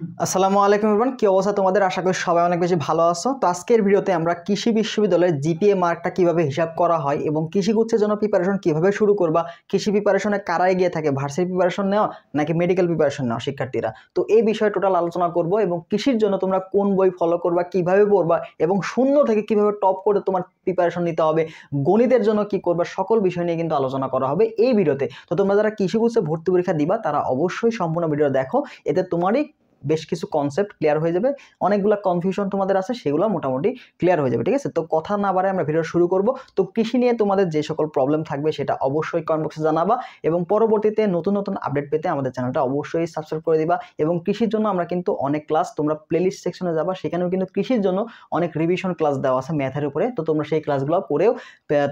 আসসালামু আলাইকুম এভরিওয়ান, কি অবস্থা তোমাদের? আশা করি সবাই অনেক বেশি ভালো আছো। তো আজকের ভিডিওতে আমরা কৃষি বিশ্ববিদ্যালয়ের জিপিএ মার্কটা কিভাবে হিসাব করা হয় এবং কৃষি গুচ্ছের জন্য প্রিপারেশন কিভাবে শুরু করবা, কৃষি প্রিপারেশনে কারা এগিয়ে থাকে, ভার্সিটি প্রিপারেশন নেওয়া নাকি মেডিকেল প্রিপারেশন নেওয়া শিক্ষার্থীরা, তো এই বিষয়ে টোটাল আলোচনা করব এবং কৃষির জন্য তোমরা কোন বই ফলো করবা, কিভাবে পড়বা এবং শূন্য থেকে কিভাবে টপ করে তোমার প্রিপারেশন নিতে হবে, গণিতের জন্য কি করবা, সকল বিষয় নিয়ে কিন্তু আলোচনা করা হবে এই ভিডিওতে। তো তোমরা যারা কৃষি গুচ্ছে ভর্তি পরীক্ষা দিবা তারা অবশ্যই সম্পূর্ণ ভিডিও দেখো, এতে তোমারই বেশ কিছু কনসেপ্ট ক্লিয়ার হয়ে যাবে, অনেকগুলো কনফিউশন তোমাদের আছে সেগুলো মোটামুটি ক্লিয়ার হয়ে যাবে। ঠিক আছে, তো কথা না বাড়ায় আমরা ভিডিও শুরু করব। তো কৃষি নিয়ে তোমাদের যে সকল প্রবলেম থাকবে সেটা অবশ্যই কমেন্ট বক্সে জানাবা এবং পরবর্তীতে নতুন নতুন আপডেট পেতে আমাদের চ্যানেলটা অবশ্যই সাবস্ক্রাইব করে দিবা। এবং কৃষির জন্য আমরা কিন্তু অনেক ক্লাস, তোমরা প্লেলিস্ট সেকশনে যাবা, সেখানেও কিন্তু কৃষির জন্য অনেক রিভিশন ক্লাস দেওয়া আছে ম্যাথের উপরে, তো তোমরা সেই ক্লাসগুলো করেও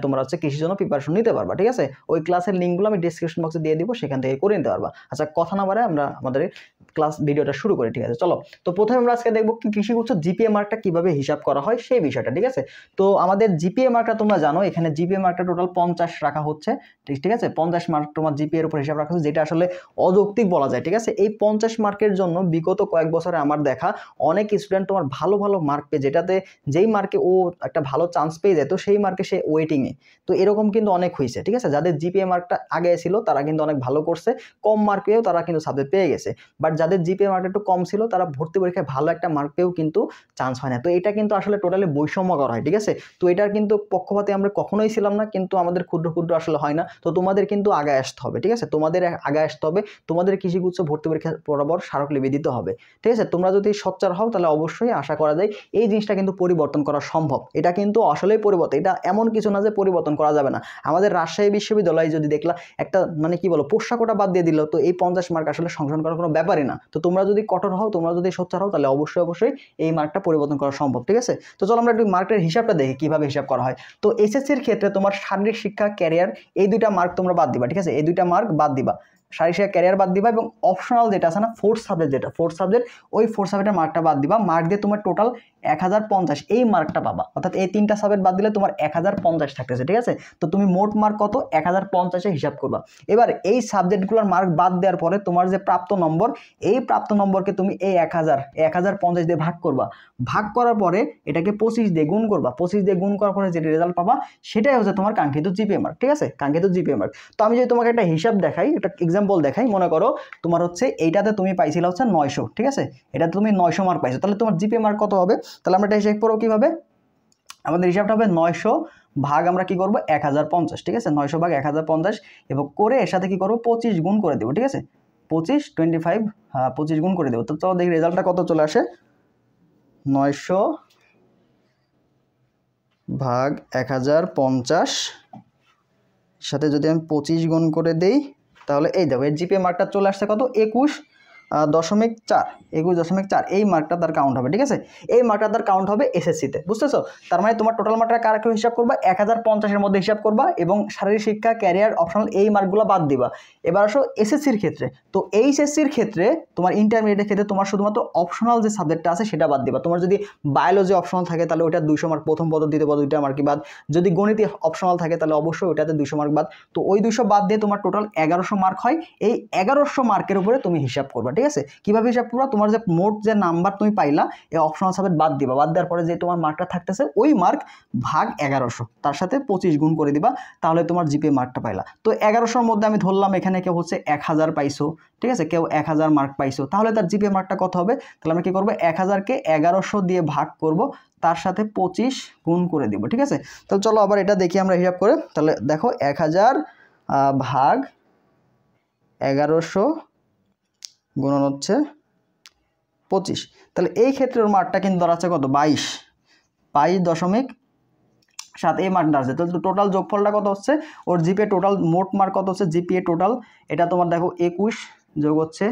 তোমরা কৃষির জন্য প্রিপারেশন নিতে পারবা। ঠিক আছে, ওই ক্লাসের লিঙ্কগুলো আমি ডিসক্রিপশন বক্সে দিয়ে দিব, সেখান থেকে করে নিতে পারবা। আচ্ছা, কথা না বাড়ায় আমরা আমাদের ক্লাস ভিডিওটা শুরু করি। ঠিক আছে, চলো। তো প্রথমে আমরা আজকে দেখবো কি কৃষি গুচ্ছ জিপিএ মার্কটা কিভাবে হিসাব করা হয় সেই বিষয়টা। ঠিক আছে, তো আমাদের জিপিএ মার্কটা তোমরা জানো, এখানে জিপিএ মার্কটা টোটাল 50 রাখা হচ্ছে। ঠিক আছে, 50 মার্ক তোমার জিপিএ এর উপর হিসাব রাখা হচ্ছে, যেটা আসলে অযৌক্তিক বলা যায়। ঠিক আছে, এই 50 মার্কের জন্য বিগত কয়েক বছরে আমার দেখা অনেক স্টুডেন্ট তোমার ভালো ভালো মার্ক পেয়ে, যেটাতে যেই মার্কে ও একটা ভালো চান্স পেয়ে যায় তো সেই মার্কে সে ওয়েটিংয়ে, তো এরকম কিন্তু অনেক হয়েছে। ঠিক আছে, যাদের জিপিএ মার্কটা আগে ছিল তারা কিন্তু অনেক ভালো করছে, কম মার্ক পেয়েও তারা কিন্তু সাবজেক্ট পেয়ে গেছে। বাট যাদের জিপিএ মার্ক একটু কম ছিল তারা ভর্তি পরীক্ষায় ভালো একটা মার্ক পেয়েও কিন্তু চান্স হয় না। তো এটা কিন্তু আসলে টোটালি বৈষম্য করা হয়। ঠিক আছে, তো এটার কিন্তু পক্ষপাতে আমরা কখনোই ছিলাম না, কিন্তু আমাদের ক্ষুদ্র ক্ষুদ্র আসলে হয় না। তো তোমাদের কিন্তু আগে আসতে হবে। ঠিক আছে, তোমাদের আগে আসতে হবে, তোমাদের কৃষিগুচ্ছ ভর্তি পরীক্ষা বরাবর স্মারকলিপি দিতে হবে। ঠিক আছে, তোমরা যদি সোচ্চার হও তাহলে অবশ্যই আশা করা যায় এই জিনিসটা কিন্তু পরিবর্তন করা সম্ভব। এটা কিন্তু আসলেই পরিবর্তন, এটা এমন কিছু না যে পরিবর্তন করা যাবে না। আমাদের রাজশাহী বিশ্ববিদ্যালয়ে যদি দেখলা একটা মানে কি বলো পোশাকটা বাদ দিয়ে দিল, তো এই 50 মার্ক আসলে সংশোধন করার কোনো ব্যাপারই না। তো তোমরা যদি কঠোর হও, তোমরা যদি সোচ্চার হও, তাহলে অবশ্যই অবশ্যই এই মার্কটা পরিবর্তন করা সম্ভব। ঠিক আছে, তো চলো আমরা একটু মার্কের হিসাবটা দেখি কিভাবে হিসাব করা হয়। তো এসএসসির ক্ষেত্রে তোমার শারীরিক শিক্ষা, ক্যারিয়ার, এই দুইটা মার্ক তোমরা বাদ দিবা। ঠিক আছে, এই দুইটা মার্ক বাদ দিবা, শারীরিক শিক্ষা ক্যারিয়ার বাদ দিবা এবং অপশনাল যেটা আছে না ফোর্থ সাবজেক্ট, যেটা ফোর্থ সাবজেক্ট, ওই ফোর্থ সাবজেক্টের মার্কটা বাদ দিবা। মার্ক দিয়ে তোমার টোটাল 1050 এই মার্কটা পাবা, অর্থাৎ এই তিনটা সাবজেক্ট বাদ দিলে তোমার 1050 থাকতেছে। ঠিক আছে, তো তুমি মোট মার্ক কত 1050 হিসাব করবা। এবার এই সাবজেক্টগুলোর মার্ক বাদ দেওয়ার পরে তোমার যে প্রাপ্ত নম্বর, এই প্রাপ্ত নম্বরকে তুমি এই 1050 দিয়ে ভাগ করবা। ভাগ করার পরে এটাকে 25 দিয়ে গুণ করবা। 25 দিয়ে গুণ করার পরে যে রেজাল্ট পাবা সেটাই হচ্ছে তোমার কাঙ্ক্ষিত জিপিএ মার্ক। ঠিক আছে, কাঙ্ক্ষিত জিপিএ মার্ক। তো আমি যদি তোমাকে একটা হিসাব দেখাই, একটা এক্সাম্পল দেখাই, মনে করো তোমার হচ্ছে এইটাতে তুমি পাইছিলে হচ্ছে 900। ঠিক আছে, এটাতে তুমি 900 মার্ক পাইছো, তাহলে তোমার জিপিএ মার্ক কত হবে? তাহলে আমরা এটা হিসাব করবো কিভাবে? আমাদের হিসাবটা হবে 900 ভাগ আমরা কি করবো 1050। ঠিক আছে, 900 ভাগ 1050 এবং করে এর সাথে কি করবো 25 গুণ করে দেবো। ঠিক আছে, 25 গুণ করে দেবো। তো চলো দেখি রেজাল্টটা কত চলে আসে। 900 ভাগ 1050 সাথে যদি আমি 25 গুণ করে দেই, তাহলে এই দেখো এর জিপিএ মার্কটা চলে আসছে কত 21.4 এই মার্কটা তার কাউন্ট হবে। ঠিক আছে, এই মার্কটা তার কাউন্ট হবে এসএসসিতে, বুঝতেছো? তার মানে তোমার টোটাল মার্কটা কার হিসাব করবা 1050 মধ্যে হিসাব করবা এবং শারীরিক শিক্ষা, ক্যারিয়ার, অপশনাল এই মার্কগুলো বাদ দিবা। এবার আসো এসএসসির ক্ষেত্রে। তো এইচএসসির ক্ষেত্রে তোমার ইন্টারমিডিয়েটের ক্ষেত্রে তোমার শুধুমাত্র অপশনাল যে সাবজেক্টটা আছে সেটা বাদ দিবা। তোমার যদি বায়োলজি অপশনাল থাকে তাহলে ওইটা 200 মার্ক প্রথম পদ, দ্বিতীয় পদ 2টা মার্কই বাদ। যদি গণিতে অপশনাল থাকে তাহলে অবশ্যই ওইটাতে 200 মার্ক বাদ। তো ওই 200 বাদ দিয়ে তোমার টোটাল 1100 মার্ক হয়। এই 1100 মার্কের উপরে তুমি হিসাব করবা। ঠিক আছে, কিভাবে হিসাব করবা? তোমার যে মোট যে নাম্বার তুমি পাইলা এই অপশনাল সাবজেক্ট বাদ দিবা। বাদ দেওয়ার পরে যে তোমার মার্কটা থাকতেছে ওই মার্ক ভাগ 1100, তার সাথে 25 গুণ করে দিবা, তাহলে তোমার জিপিএ মার্কটা পাইলা। তো 1100-র মধ্যে আমি ধরলাম এখানে কেউ হচ্ছে 1000 পাইছো। ঠিক আছে, কেউ 1000 মার্ক পাইছো, তাহলে তার জিপিএ মার্কটা কত হবে? তাহলে আমরা কি করবো 1000কে 1100 দিয়ে ভাগ করব, তার সাথে 25 গুণ করে দিব। ঠিক আছে, তাহলে চলো আবার এটা দেখি আমরা হিসাব করে। তাহলে দেখো 1000 ভাগ 1100 গুণন হচ্ছে 25, তাহলে এই ক্ষেত্রে ওর মার্কটা কিন্তু দাঁড়াচ্ছে কত 22.7 এই মার্ক দাঁড়াচ্ছে। তাহলে টোটাল যোগফলটা কত হচ্ছে ওর জিপিএ টোটাল মোট মার্ক কত হচ্ছে? জিপিএ টোটাল এটা তোমার দেখো 21 যোগ হচ্ছে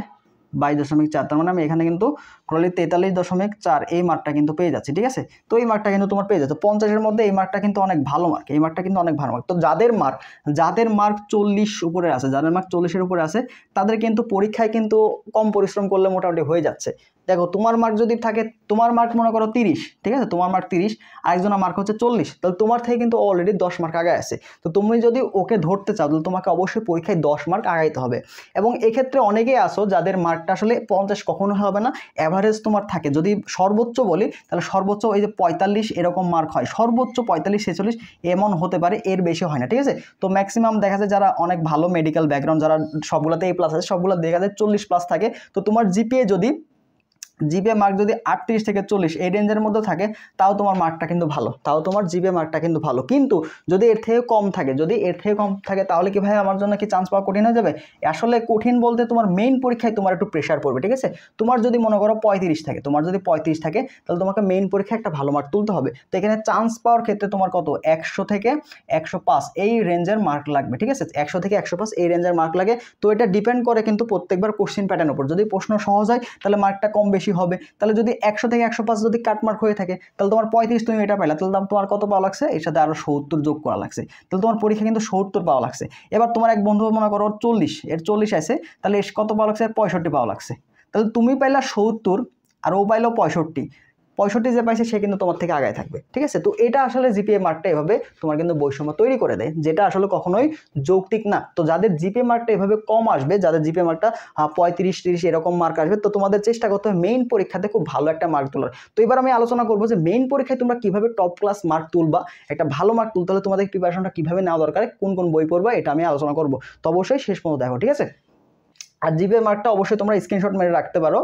22.4, তার মানে আমি এখানে কিন্তু টোটালি 43.4 এই মার্কটা কিন্তু পেয়ে যাচ্ছি। ঠিক আছে, তো এই মার্কটা কিন্তু তোমার পেয়ে যাচ্ছে 50-এর মধ্যে। এই মার্কটা কিন্তু অনেক ভালো মার্ক, এই মার্কটা কিন্তু অনেক ভালো মার্ক। তো যাদের মার্ক 40 উপরে আছে, যাদের মার্ক 40-এর উপরে আছে তাদের কিন্তু পরীক্ষায় কিন্তু কম পরিশ্রম করলে মোটামুটি হয়ে যাচ্ছে। দেখো তোমার মার্ক যদি থাকে, তোমার মার্ক মনে করো 30, ঠিক আছে, তোমার মার্ক 30, আরেকজনের মার্ক হচ্ছে 40, তাহলে তোমার থেকে কিন্তু অলরেডি 10 মার্ক আগে আছে। তো তুমি যদি ওকে ধরতে চাও তাহলে তোমাকে অবশ্যই পরীক্ষায় 10 মার্ক আগাইতে হবে। এবং এক্ষেত্রে অনেকেই আসো যাদের মার্কটা আসলে 50 কখনো হবে না, অ্যাভারেজ তোমার থাকে। যদি সর্বোচ্চ বলি তাহলে সর্বোচ্চ এই যে 45 এরকম মার্ক হয়, সর্বোচ্চ 45 46 এমন হতে পারে, এর বেশি হয় না, ঠিক আছে। তো ম্যাক্সিমাম দেখা যায় যারা অনেক ভালো মেডিকেল ব্যাকগ্রাউন্ড, যারা সবগুলোতে A+ আছে, সবগুলো দেখা যায় 40+ থাকে। তো তোমার জিপিএ মার্ক যদি 38 থেকে 40 এই রেঞ্জের মধ্যে থাকে, তাও তোমার মার্কটা কিন্তু ভালো, তাও তোমার জিপিএ মার্কটা কিন্তু ভালো। কিন্তু যদি এর থেকে কম থাকে, তাহলে কি ভাই আমার জন্য কি চান্স পাওয়া কঠিন হয়ে যাবে? আসলে কঠিন বলতে তোমার মেইন পরীক্ষায় তোমার একটু প্রেশার পড়বে, ঠিক আছে। তোমার যদি মনে করো 35 থাকে, তাহলে তোমাকে মেইন পরীক্ষায় একটা ভালো মার্ক তুলতে হবে। তো এখানে চান্স পাওয়ার ক্ষেত্রে তোমার কত 100 থেকে 105 এই রেঞ্জের মার্ক লাগবে, ঠিক আছে। 100 থেকে 105 এই রেঞ্জের মার্ক লাগে। তো এটা ডিপেন্ড করে কিন্তু প্রত্যেকবার কোশ্চেন প্যাটার্নের উপর। যদি প্রশ্ন সহজ হয় তাহলে মার্কটা কম বেশি হবে। তাহলে যদি 100 থেকে 105 যদি কাট মার্ক হয়ে থাকে, তাহলে তোমার 35 তুমি এটা পাইলা, তাহলে তোমার কত পাওয়া লাগছে? এর সাথে আরো 70 যোগ করা লাগছে, তাহলে তোমার পরীক্ষা কিন্তু 70 পাওয়া লাগছে। এবার তোমার এক বন্ধু মনে করো 40 আছে, তাহলে কত পাওয়া লাগছে? 65 পাওয়া লাগছে। তাহলে তুমি পাইলা 70 আর ও পাইলো 65 যে পাইছে সে কিন্তু তোমার থেকে আগায় থাকবে, ঠিক আছে। তো এটা আসলে জিপিএ মার্কটা এভাবে তোমার কিন্তু বৈষম্য তৈরি করে দেয়, যেটা আসলে কখনোই যৌক্তিক না। তো যাদের জিপিএ মার্কটা এভাবে কম আসবে, যাদের জিপিএ মার্কটা 35 30 এরকম মার্ক আসবে, তো তোমাদের চেষ্টা করতে হবে মেইন পরীক্ষাতে খুব ভালো একটা মার্ক তোলার। তো এবার আমি আলোচনা করবো যে মেইন পরীক্ষায় তোমরা কিভাবে টপ ক্লাস মার্ক তুলবা, একটা ভালো মার্ক তুলতে হলে তোমাদের প্রিপারেশনটা কিভাবে নেওয়া দরকার, কোন কোন বই পড়বা, এটা আমি আলোচনা করবো। তো অবশ্যই শেষ পর্যন্ত দেখো, ঠিক আছে। আর জিপিএ মার্কটা অবশ্যই তোমরা স্ক্রিনশট মেরে রাখতে পারো।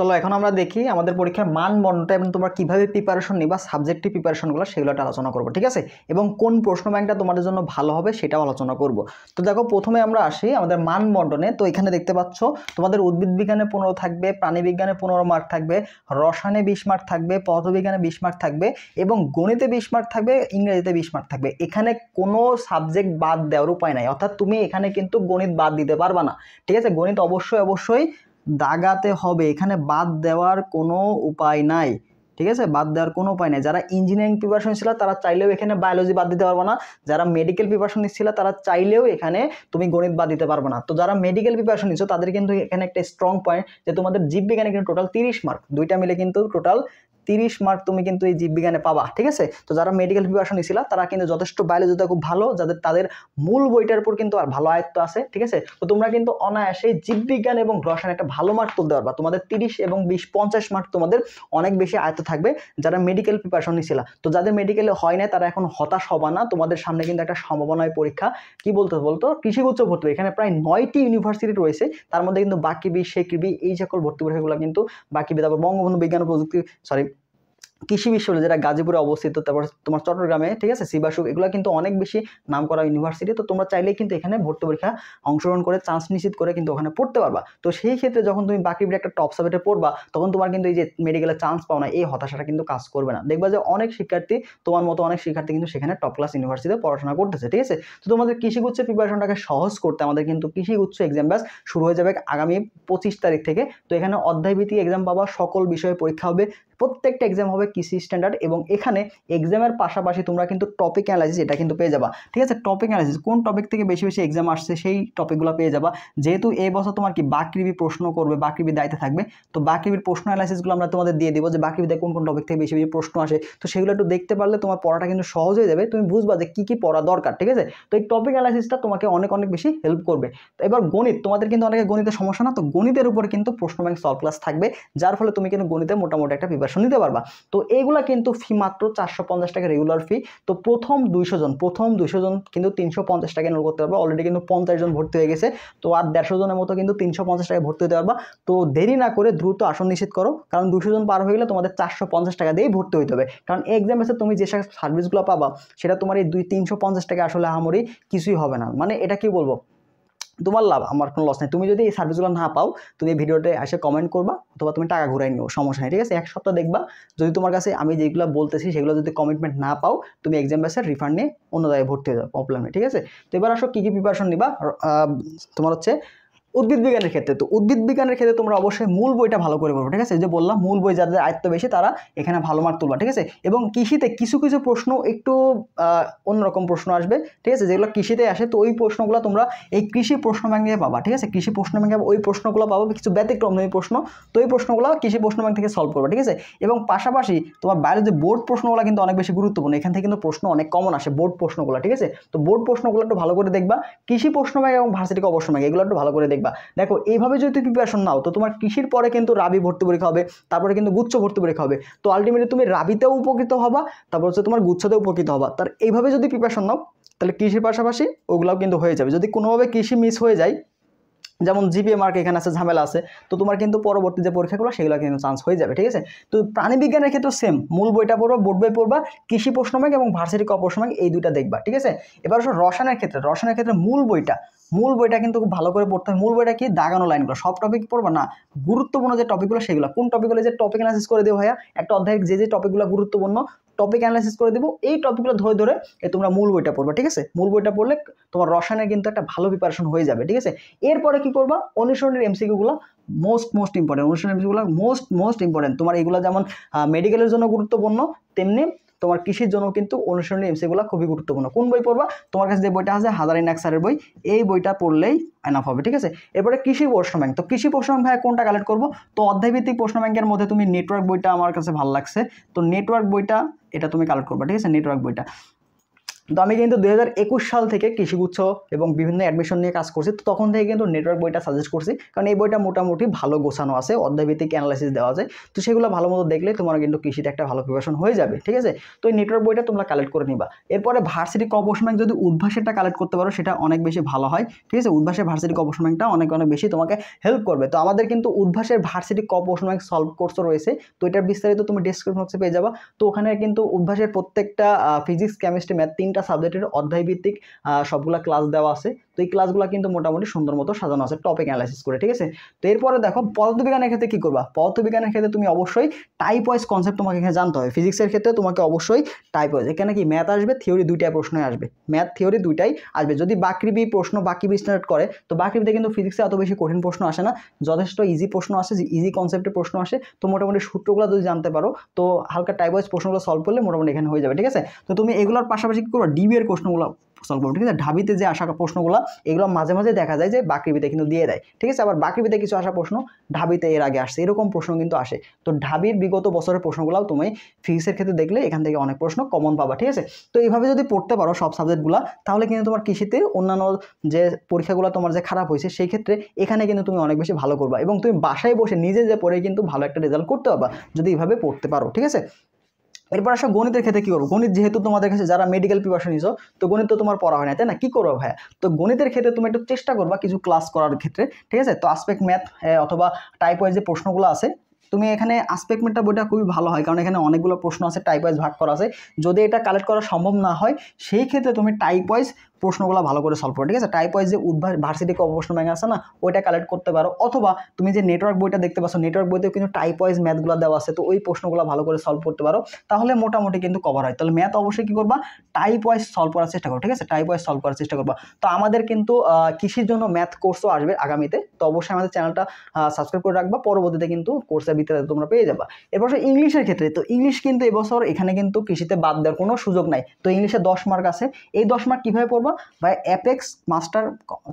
চলো এখন আমরা দেখি আমাদের পরীক্ষার মানদণ্ডটা এবং তোমরা কিভাবে প্রিপারেশন নিবা, সাবজেক্টিভ প্রিপারেশনগুলো সেগুলো আলোচনা করবো, ঠিক আছে। এবং কোন প্রশ্ন ব্যাংকটা তোমাদের জন্য ভালো হবে সেটাও আলোচনা করব। তো দেখো প্রথমে আমরা আসি আমাদের মানদণ্ডনে। তো এখানে দেখতে পাচ্ছ তোমাদের উদ্ভিদ বিজ্ঞানে 15 থাকবে, প্রাণী বিজ্ঞানে 15 মার্ক থাকবে, রসায়নে 20 মার্ক থাকবে, পদার্থবিজ্ঞানে 20 মার্ক থাকবে এবং গণিতে 20 মার্ক থাকবে, ইংরেজিতে 20 মার্ক থাকবে। এখানে কোনো সাবজেক্ট বাদ দেওয়ার উপায় নাই, অর্থাৎ তুমি এখানে কিন্তু গণিত বাদ দিতে পারবা না, ঠিক আছে। গণিত অবশ্যই দাগাতে হবে, এখানে বাদ দেওয়ার কোনো উপায় নাই, ঠিক আছে, বাদ দেওয়ার কোনো উপায় নেই। যারা ইঞ্জিনিয়ারিং প্রিপারেশন ছিল তারা চাইলেও এখানে বায়োলজি বাদ দিতে পারবে না, যারা মেডিকেল প্রিপারেশন নিচ্ছিল তারা চাইলেও এখানে তুমি গণিত বাদ দিতে পারবে না। তো যারা মেডিকেল প্রিপারেশন নিচ্ছ তাদের কিন্তু এখানে একটা স্ট্রং পয়েন্ট যে তোমাদের জীববিজ্ঞানে কিন্তু টোটাল 30 মার্ক, দুইটা মিলে কিন্তু টোটাল 30 মার্ক তুমি কিন্তু এই জীববিজ্ঞানে পাবা, ঠিক আছে। তো যারা মেডিকেল প্রিপারেশন নিছিল তারা কিন্তু যথেষ্ট বায়োলজিটা খুব ভালো, তাদের মূল বইটার উপর কিন্তু আর ভালো আয়ত্ত আছে, ঠিক আছে। তো তোমরা কিন্তু অনায়াসে জীববিজ্ঞান এবং রসায়ন একটা ভালো মার্ক তুলতে পারবা। তোমাদের 30 এবং 20 50 মার্ক তোমাদের অনেক বেশি আয়ত্ত থাকবে যারা মেডিকেল প্রিপারেশন নিছিল। তো যাদের মেডিকেলে হয় না তারা এখন হতাশ হবা না, তোমাদের সামনে কিন্তু একটা সম্ভাবনায় পরীক্ষা। কি বলতো কৃষি উচ্চ ভর্তি, এখানে প্রায় 9টি ইউনিভার্সিটি রয়েছে, তার মধ্যে কিন্তু বাকিবি, শেকৃবি এই সকল ভর্তি পরীক্ষাগুলো কিন্তু বাকিবি, তারপর বঙ্গবন্ধু বিজ্ঞান ও প্রযুক্তি কৃষি বিশ্ববিদ্যালয় যেটা গাজীপুরে অবস্থিত, তারপর তোমার চট্টগ্রামে, ঠিক আছে, সিবাসু, এগুলো কিন্তু অনেক বেশি নাম করা ইউনিভার্সিটি। তো তোমরা চাইলেই কিন্তু এখানে ভর্তি পরীক্ষা অংশগ্রহণ করে চান্স নিশ্চিত করে কিন্তু ওখানে পড়তে পারবা। তো সেই ক্ষেত্রে যখন তুমি বাকিবি একটা টপ সাবজেক্টে পড়বা তখন তোমার কিন্তু এই যে মেডিকেলের চান্স পাও না, এই হতাশাটা কিন্তু কাজ করবে না। দেখবা যে অনেক শিক্ষার্থী, তোমার মতো অনেক শিক্ষার্থী কিন্তু সেখানে টপ ক্লাস ইউনিভার্সিটিতে পড়াশোনা করতেছে, ঠিক আছে। তো তোমাদের কৃষিগুচ্ছের প্রিপারেশনটাকে সহজ করতে আমাদের কিন্তু কৃষিগুচ্ছ এক্সাম ব্যাচ শুরু হয়ে যাবে আগামী 25 তারিখ থেকে। তো এখানে অধ্যায়ভিত্তিক এক্সাম পাবা, সকল বিষয়ে পরীক্ষা হবে, প্রত্যেকটা এক্সাম হবে কৃষি স্ট্যান্ডার্ড এবং এখানে এক্সামের পাশাপাশি তোমরা কিন্তু টপিক অ্যানালাইসিস এটা কিন্তু পেয়ে যাবা, ঠিক আছে। টপিক অ্যানালাইসিস কোন টপিক থেকে বেশি বেশি এক্সাম আসছে সেই টপিকগুলো পেয়ে যাবা। যেহেতু এই বছর তোমার কি বাকৃবি প্রশ্ন করবে, বাকৃবির দায়িত্বে থাকবে, তো বাকৃবির প্রশ্ন অ্যানালাইসিসগুলো আমরা তোমাদের দিয়ে দিব যে বাকৃবিতে কোন কোন টপিক থেকে বেশি বেশি প্রশ্ন আসে। তো সেগুলো একটু দেখতে পারলে তোমার পড়াটা কিন্তু সহজ হয়ে যাবে, তুমি বুঝবা যে কী কী পড়া দরকার, ঠিক আছে। তো এই টপিক অ্যানালাইসিসটা তোমাকে অনেক বেশি হেল্প করবে। তো এবার গণিত, তোমাদের কিন্তু অনেকে গণিতের সমস্যা না, তো গণিতের উপর কিন্তু প্রশ্ন ব্যাংক সলভ ক্লাস থাকবে, যার ফলে তুমি কিন্তু গণিতে মোটামুটি একটা প্রিপারেশন নিতে পারবা। তো এইগুলা কিন্তু ফি মাত্র 450 টাকা রেগুলার ফি। তো প্রথম 200 জন কিন্তু 350 টাকা এনরোল করতে পারবে, অলরেডি কিন্তু 50 জন ভর্তি হয়ে গেছে। তো আর 150 জনের মতো কিন্তু 350 টাকা ভর্তি হতে পারবা। তো দেরি না করে দ্রুত আসন নিশ্চিত করো, কারণ 200 জন পার হয়ে গেলে তোমাদের 450 টাকা দিয়েই ভর্তি হইতে হবে। কারণ এক্সাম এসে তুমি যে সার্ভিসগুলো পাবা সেটা তোমার এই 350 টাকা আসলে আহামরি কিছুই হবে না, মানে এটা কি বলবো, তোমার লাভ, আমার কোনো লস নেই। তুমি যদি এই সার্ভিসগুলো না পাও তুমি এই ভিডিওতে এসে কমেন্ট করবা অথবা তুমি টাকা ঘুরাই নিও, সমস্যা নেই, ঠিক আছে। এক সপ্তাহ দেখবা, যদি তোমার কাছে আমি যেগুলো বলতেছি সেগুলো যদি কমিটমেন্ট না পাও তুমি এক্সাম ব্যাচের রিফান্ড নিয়ে অন্য জায়গায় ভর্তি হয়ে যাও, প্রবলেম নেই, ঠিক আছে। তো এবার আসো কী কী প্রিপারেশন নিবা। তোমার হচ্ছে উদ্ভিদ বিজ্ঞানের ক্ষেত্রে, তো উদ্ভিদ বিজ্ঞানের ক্ষেত্রে তোমরা অবশ্যই মূল বইটা ভালো করে পড়বে, ঠিক আছে? যে বললাম মূল বই যাদের আয়ত্ত বেশি তারা এখানে ভালো মার্ক তুলবা, ঠিক আছে? এবং কৃষিতে কিছু কিছু প্রশ্ন একটু অন্যরকম প্রশ্ন আসবে, ঠিক আছে? যেগুলো কৃষিতে আসে, তো ওই প্রশ্নগুলো তোমরা এই কৃষি প্রশ্ন ব্যাংকে পাবা, ঠিক আছে? কৃষি প্রশ্ন ব্যাংকে ওই প্রশ্নগুলো পাবো, কিছু ব্যতিক্রমী প্রশ্ন, তো এই প্রশ্নগুলো কৃষি প্রশ্ন ব্যাংক থেকে সলভ করবে, ঠিক আছে? এবং পাশাপাশি তোমার বাইরে যে বোর্ড প্রশ্নগুলো কিন্তু অনেক বেশি গুরুত্বপূর্ণ, এখান থেকে কিন্তু প্রশ্ন অনেক কমন আসে বোর্ড প্রশ্নগুলো, ঠিক আছে? তো বোর্ড প্রশ্নগুলো একটু ভালো করে দেখবা, কৃষি প্রশ্ন ব্যাংক এবং ভার্সিটি প্রশ্ন ব্যাংক এগুলো একটু ভালো করে দেখবা। দেখো এইভাবে যদি তুমি প্রিপারেশন নাও তো তোমার কৃষির পরে কিন্তু রাবি ভর্তি পরীক্ষা হবে, তারপরে কিন্তু গুচ্ছ ভর্তি পরীক্ষা হবে, তো আলটিমেটলি তুমি রাবিতেও উপকৃত হবা, তারপর হচ্ছে তোমার গুচ্ছতেও উপকৃত হবা। তার এইভাবে যদি প্রিপারেশন নাও তাহলে কৃষির পাশাপাশি ওগুলাও কিন্তু হয়ে যাবে। যদি কোনোভাবে কৃষি মিস হয়ে যায়, যেমন জিপিএ মার্ক এখানে আছে, ঝামেলা আছে, তো তোমার কিন্তু পরবর্তী যে পরীক্ষাগুলো সেগুলো কিন্তু চান্স হয়ে যাবে, ঠিক আছে? তো প্রাণীবিজ্ঞানের ক্ষেত্রে সেম, মূল বইটা পড়বা, বোর্ড বই পড়বা, কৃষি প্রশ্ন ব্যাংক এবং ভার্সিটি প্রশ্ন ব্যাংক এই দুইটা দেখবা, ঠিক আছে? এবার আসো রসায়নের ক্ষেত্রে মূল বইটা কিন্তু খুব ভালো করে পড়তে হবে। মূল বইটা কি দাগানো লাইনগুলো, সব টপিক পড়বা না, গুরুত্বপূর্ণ যে টপিকগুলো সেগুলো, কোন টপিকগুলো যে টপিক অ্যানালাইসিস করে দেবো ভাইয়া, একটা অধ্যায়ের যে টপিকগুলো গুরুত্বপূর্ণ টপিক অ্যানালাইসিস করে দেবো, এই টপিকগুলো ধরে ধরে তোমরা মূল বইটা পড়বা, ঠিক আছে? মূল বইটা পড়লে তোমার রসায়নের কিন্তু একটা ভালো প্রিপারেশন হয়ে যাবে, ঠিক আছে? এরপরে কি করবা, অনুসরণের এমসিকিউগুলো মোস্ট ইম্পর্টেন্ট, অনুসরণের এমসিকিউগুলো মোস্ট ইম্পর্টেন্ট। তোমার এগুলো যেমন মেডিকেলের জন্য গুরুত্বপূর্ণ, তেমনি তোমার কৃষির জন্য কিন্তু অনুসরণের এমসিকিউগুলো খুবই গুরুত্বপূর্ণ। কোন বই পড়বা, তোমার কাছে যে বইটা আছে হাজারিনাক স্যারের বই, এই বইটা পড়লেই এনাফ হবে, ঠিক আছে? এরপরে কৃষি প্রশ্ন ব্যাংক, তো কৃষি প্রশ্ন ব্যাংক ভাই কোনটা কালেক্ট করবো, তো অধ্যায়ভিত্তিক প্রশ্ন ব্যাংকের মধ্যে তুমি নেটওয়ার্ক বইটা আমার কাছে ভালো লাগছে, তো নেটওয়ার্ক বইটা এটা তুমি কালেক্ট করবা, ঠিক আছে? নেটওয়ার্ক বইটা। তো আমি কিন্তু 2021 সাল থেকে কৃষিগুচ্ছ এবং বিভিন্ন অ্যাডমিশন নিয়ে কাজ করছি, তো তখন থেকে কিন্তু নেটওয়ার্ক বইটা সাজেস্ট করছি, কারণ এই বইটা মোটামুটি ভালো গোছানো আছে, অধ্যায়ভিত্তিক অ্যানালাইসিস দেওয়া আছে, তো সেগুলো ভালো মতো দেখলে তোমার কিন্তু কৃষিতে একটা ভালো প্রিপারেশন হয়ে যাবে, ঠিক আছে? তো এই নেটওয়ার্ক বইটা তোমরা কালেক্ট করে নিবা। এরপরে ভার্সিটি প্রশ্ন ব্যাংক যদি উদ্ভাসেরটা কালেক্ট করতে পারো সেটা অনেক বেশি ভালো হয়, ঠিক আছে? উদ্ভাসের ভার্সিটি প্রশ্ন ব্যাংকটা অনেক বেশি তোমাকে হেল্প করবে। তো আমাদের কিন্তু উদ্ভাসের ভার্সিটি প্রশ্ন ব্যাংক সলভ কোর্সও রয়েছে, তো এটার বিস্তারিত তুমি ডেসক্রিপশন বক্সে পেয়ে যাবা। তো ওখানে কিন্তু উদ্ভাসের প্রত্যেকটা ফিজিক্স, কেমিস্ট্রি, ম্যাথ 3টা সাবজেক্টের অধ্যায়ভিত্তিক সবগুলা ক্লাস দেওয়া আছে, তো এই ক্লাসগুলো কিন্তু মোটামুটি সুন্দর মতো সাজানো আছে টপিক অ্যানালাইসিস করে, ঠিক আছে? তো এরপরে দেখো পদার্থবিজ্ঞানের ক্ষেত্রে কি করবা, পদার্থবিজ্ঞানের ক্ষেত্রে তুমি অবশ্যই টাইপ ওয়াইজ কনসেপ্ট তোমাকে এখানে জানতে হবে। ফিজিক্সের ক্ষেত্রে তোমাকে অবশ্যই টাইপ ওয়াইজ, এখানে কি ম্যাথ আসবে, থিওরি দুইটাই প্রশ্নই আসবে, ম্যাথ থিওরি দুইটাই আসবে। যদি বাকৃবি প্রশ্ন বাকৃবি স্টার্ট করে, তো বাকৃবিতে কিন্তু ফিজিক্সে এত বেশি কঠিন প্রশ্ন আসে না, যথেষ্ট ইজি প্রশ্ন আসে, ইজি কনসেপ্টের প্রশ্ন আসে। তো মোটামুটি সূত্রগুলো যদি জানতে পারো, তো হালকা টাইপ ওয়াইজ প্রশ্নগুলো সলভ করলে মোটামুটি এখানে হয়ে যাবে, ঠিক আছে? তো তুমি এগুলোর পাশাপাশি কি করো, ডিবি এর প্রশ্নগুলো সলভ করবো, ঠিক আছে? ঢাবিতে যে আসা প্রশ্নগুলো এগুলো মাঝে মাঝে দেখা যায় যে বাকৃবিতে কিন্তু দিয়ে দেয়, ঠিক আছে? আবার বাকৃবিতে কিছু আসা প্রশ্ন ঢাবিতে এর আগে আসছে, এরকম প্রশ্ন কিন্তু আসে। তো ঢাবির বিগত বছরের প্রশ্নগুলো তুমি ফিজিক্সের ক্ষেত্রে দেখলে এখান থেকে অনেক প্রশ্ন কমন পাবা, ঠিক আছে? তো এইভাবে যদি পড়তে পারো সব সাবজেক্টগুলো, তাহলে কিন্তু তোমার কৃষিতে অন্যান্য যে পরীক্ষাগুলো তোমার যে খারাপ হয়েছে সেই ক্ষেত্রে এখানে কিন্তু তুমি অনেক বেশি ভালো করবা, এবং তুমি বাসায় বসে নিজে যে পড়ে কিন্তু ভালো একটা রেজাল্ট করতে পারবা যদি এইভাবে পড়তে পারো, ঠিক আছে? এরপর আসো গণিতের ক্ষেত্রে কি করবো, গণিত যেহেতু তোমাদের কাছে যারা মেডিকেল প্রিপারেশন নিছো, তো গণিত তো তোমার পড়া হয় না, তাই না? কি করবো ভাইয়া, তো গণিতের ক্ষেত্রে তুমি একটু চেষ্টা করবা কিছু ক্লাস করার ক্ষেত্রে, ঠিক আছে? তো আসপেক্ট ম্যাথ অথবা টাইপ ওয়াইজ যে প্রশ্নগুলো আছে, তুমি এখানে আসপেক্ট ম্যাথটা বইটা খুবই ভালো হয়, কারণ এখানে অনেকগুলো প্রশ্ন আছে, টাইপ ওয়াইজ ভাগ করা আছে। যদি এটা কালেক্ট করা সম্ভব না হয় সেই ক্ষেত্রে তুমি টাইপ ওয়াইজ প্রশ্নগুলো ভালো করে সলভ করো, ঠিক আছে? টাইপ ওয়াইজ যে ভার্সিটি প্রশ্ন ব্যাংক আছে না, ওইটা কালেক্ট করতে পারো, অথবা তুমি যে নেটওয়ার্ক বইটা দেখতে পাচ্ছ, নেটওয়ার্ক বইতেও কিন্তু টাইপ ওয়াইজ ম্যাথগুলো দেওয়া আছে, তো ওই প্রশ্নগুলো ভালো করে সলভ করতে পারো, তাহলে মোটামুটি কিন্তু কভার হয়। তাহলে ম্যাথ অবশ্যই কী করবা, টাইপ ওয়াইজ সলভ করার চেষ্টা করো, ঠিক আছে? টাইপ ওয়াইজ সলভ করার চেষ্টা করবা। তো আমাদের কিন্তু কৃষির জন্য ম্যাথ কোর্সও আসবে আগামীতে, তো অবশ্যই আমাদের চ্যানেলটা সাবস্ক্রাইব করে রাখবা, পরবর্তীতে কিন্তু কোর্সের ভিতরে তোমরা পেয়ে যাবা। এরপর ইংলিশের ক্ষেত্রে, তো ইংলিশ কিন্তু এবছর এখানে কিন্তু কৃষিতে বাদ দেওয়ার কোনো সুযোগ নাই, তো ইংলিশে 10 মার্ক আছে। এই 10 মার্ক কীভাবে পড়বা, বা অ্যাপেক্স মাস্টার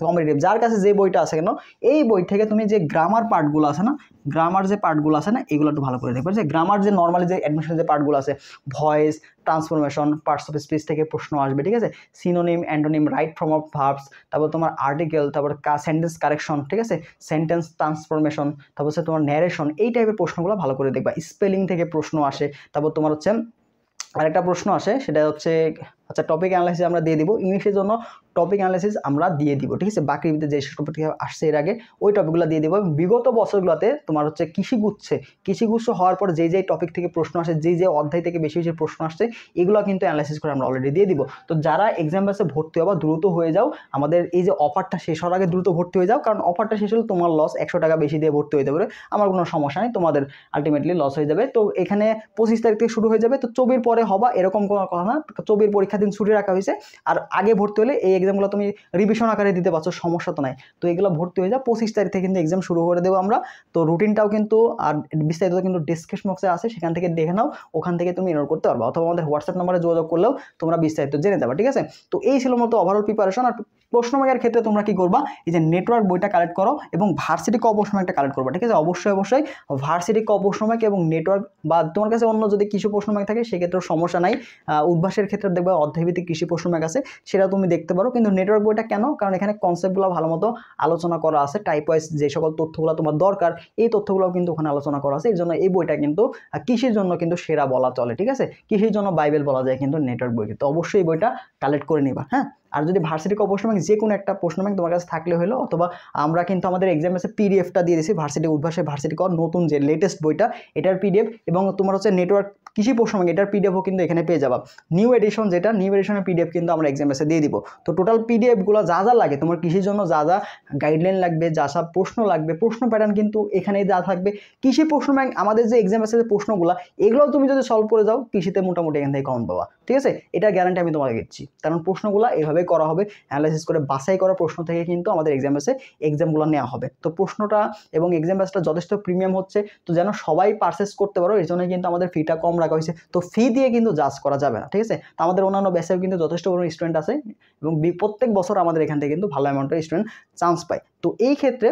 কম্পিটিটিভ, যার কাছে যে বইটা আছে কেন, এই বই থেকে তুমি যে গ্রামার পার্টগুলো আছে না, গ্রামার যে পার্টগুলো আছে না, এগুলো একটু ভালো করে দেখবে। যে গ্রামার যে নর্মালি যে অ্যাডমিশন যে পার্টগুলো আছে, voice, transformation, parts of speech থেকে প্রশ্ন আসবে, ঠিক আছে? Synonym, antonym, right form of verbs, তারপর তোমার আর্টিকেল, তারপর সেন্টেন্স কারেকশন, ঠিক আছে? সেন্টেন্স ট্রান্সফরমেশন, তারপর হচ্ছে তোমার ন্যারেশন, এই টাইপের প্রশ্নগুলো ভালো করে দেখবা। স্পেলিং থেকে প্রশ্ন আসে, তারপর তোমার হচ্ছে আরেকটা প্রশ্ন আসে, সেটা হচ্ছে আচ্ছা টপিক অ্যানালাইসিস আমরা দিয়ে দিব, ইংলিশের জন্য টপিক অ্যানালাইসিস আমরা দিয়ে দিব, ঠিক আছে? বাকৃবিতে যে টপিক আসছে এর আগে ওই টপিকগুলো দিয়ে দিব। বিগত বছরগুলোতে তোমার হচ্ছে কৃষিগুচ্ছ হওয়ার পর যে টপিক থেকে প্রশ্ন আসে, যে অধ্যায় থেকে বেশি বেশি প্রশ্ন আসছে, এগুলো কিন্তু অ্যানালাইসিস করে আমরা অলরেডি দিয়ে দিব। তো যারা এক্সাম ব্যাচে ভর্তি হবা দ্রুত হয়ে যাও, আমাদের এই যে অফারটা শেষ হওয়ার আগে দ্রুত ভর্তি হয়ে যাও, কারণ অফারটা শেষ হলে তোমার লস, 100 টাকা বেশি দিয়ে ভর্তি হয়ে যাবে, আমার কোনো সমস্যা নেই, তোমাদের আলটিমেটলি লস হয়ে যাবে। তো এখানে 25 তারিখ থেকে শুরু হয়ে যাবে, তো 24 পরে হবা এরকম কোনো কথা না, 24 পরীক্ষা দিন ছুটি রাখা হয়েছে, আর আগে ভর্তি হলে এই এক্সামগুলো তুমি রিভিশন আকারে দিতে পারছো, সমস্যা তো নাই। তো এগুলো ভর্তি হয়ে যায় 25 তারিখ থেকে কিন্তু এক্সাম শুরু করে দেবো আমরা। তো রুটিনটাও কিন্তু আর বিস্তারিত কিন্তু ডিসক্রিপশন বক্সে আছে, সেখান থেকে দেখে নাও, ওখান থেকে তুমি এনরোল করতে পারবা, অথবা আমাদের হোয়াটসঅ্যাপ নাম্বারে যোগাযোগ করলেও তোমরা বিস্তারিত জেনে যাবে, ঠিক আছে। তো এই ছিল মতো ওভারঅল প্রিপারেশন। আর প্রশ্ন ব্যাংকের ক্ষেত্রে তোমরা কি করবা, এই যে নেটওয়ার্ক বইটা কালেক্ট করো এবং ভার্সিটি ক প্রশ্ন ব্যাংকটা কালেক্ট করবা, ঠিক আছে। অবশ্যই ভার্সিটি ক প্রশ্ন ব্যাংক এবং নেটওয়ার্ক, বা তোমার কাছে অন্য যদি কৃষি প্রশ্ন ব্যাংক থাকে সেক্ষেত্রেও সমস্যা নাই। উদ্ভাসের ক্ষেত্রে দেখবে অধ্যায়ভিত্তিক কৃষি প্রশ্ন ব্যাংক আছে, সেটা তুমি দেখতে পারো। কিন্তু নেটওয়ার্ক বইটা কেন, কারণ এখানে কনসেপ্টগুলো ভালো মতো আলোচনা করা আছে, টাইপ ওয়াইজ যে সকল তথ্যগুলো তোমার দরকার এই তথ্যগুলো কিন্তু ওখানে আলোচনা করা আছে। এই জন্য এই বইটা কিন্তু কৃষির জন্য কিন্তু সেরা বলা চলে, ঠিক আছে। কৃষির জন্য বাইবেল বলা যায় কিন্তু নেটওয়ার্ক বই, কিন্তু অবশ্যই এই বইটা কালেক্ট করে নিবা, হ্যাঁ। আর যদি ভার্সিটি ক প্রশ্ন ব্যাংক যে কোনো একটা প্রশ্ন ব্যাংক তোমার কাছে থাকলে হলো, অথবা আমরা কিন্তু আমাদের এক্সাম আছে পিডিএফটা দিয়ে দিয়েছি, ভার্সিটি উদ্ভাসের ভার্সিটি ক নতুন যে লেটেস্ট বইটা এটার পিডিএফ, এবং তোমার হচ্ছে নেটওয়ার্ক কৃষি প্রশ্ন ব্যাংক এটার পিডিএফও কিন্তু এখানে পেয়ে যাবা। নিউ এডিশন যেটা, নিউ এডিশনের পিডিএফ কিন্তু আমরা এক্সাম এসে দিয়ে দিব। তো টোটাল পিডিএফগুলো যা যা লাগে তোমার কৃষির জন্য, যা যা গাইডলাইন লাগবে, যা সব প্রশ্ন লাগবে, প্রশ্ন প্যাটার্ন কিন্তু এখানে যা থাকবে। কৃষি প্রশ্ন ব্যাংক আমাদের যে এক্সাম আছে যে প্রশ্নগুলো, এগুলোও তুমি যদি সলভ করে যাও কৃষিতে মোটামুটি এখান থেকে কমন পাবা, ঠিক আছে। এটা গ্যারান্টি আমি তোমাকে দিচ্ছি, কারণ প্রশ্নগুলো এভাবে করা হবে, অ্যানালাইসিস করে বাছাই করা প্রশ্ন থেকে কিন্তু আমাদের এক্সাম আছে এক্সামগুলো নেওয়া হবে। তো প্রশ্নটা এবং এক্সাম ব্যাচটা যথেষ্ট প্রিমিয়াম হচ্ছে, তো যেন সবাই পারচেস করতে পারো এই জন্যই কিন্তু আমাদের ফিটা কম রাখা হয়েছে। তো ফি দিয়ে কিন্তু জাজ করা যাবে না, ঠিক আছে। তো আমাদের অন্যান্য ব্যাচেও কিন্তু যথেষ্ট বড় স্টুডেন্ট আছে, এবং প্রত্যেক বছর আমাদের এখান থেকে কিন্তু ভালো অ্যামাউন্টের স্টুডেন্ট চান্স পায়। তো এই ক্ষেত্রে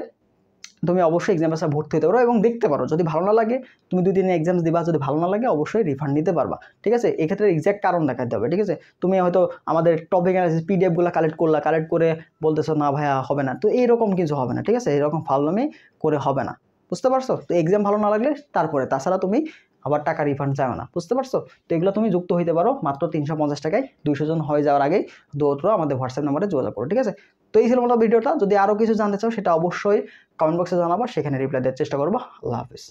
তুমি অবশ্যই এক্সাম পাশে ভর্তি হতে পারো এবং দেখতে পারো, যদি ভালো না লাগে তুমি 2 দিনে এক্সাম দিবা, যদি ভালো না লাগে অবশ্যই রিফান্ড নিতে পারবা, ঠিক আছে। এক্ষেত্রে এক্সাক্ট কারণ দেখাতে হবে, ঠিক আছে। তুমি হয়তো আমাদের টপিক অ্যানালাইসিস পিডিএফগুলো কালেক্ট করে বলতেছো না ভাইয়া হবে না, তো এইরকম কিছু হবে না, ঠিক আছে। এরকম ফালনামি করে হবে না, বুঝতে পারছো। তো এক্সাম ভালো না লাগলে তারপরে, তাছাড়া তুমি আবার টাকা রিফান্ড চাও না, বুঝতে পারছো। তো এগুলো তুমি যুক্ত হইতে পারো মাত্র 350 টাকায়, 200 জন হয়ে যাওয়ার আগেই দ্রুত আমাদের হোয়াটসঅ্যাপ নাম্বারে যোগাযোগ করো, ঠিক আছে। তো এই ছিল মতো ভিডিওটা, যদি আরও কিছু জানতে চাও সেটা অবশ্যই কমেন্ট বক্সে জানাবা, সেখানে রিপ্লাই দেওয়ার চেষ্টা করবো। আল্লাহ হাফিজ।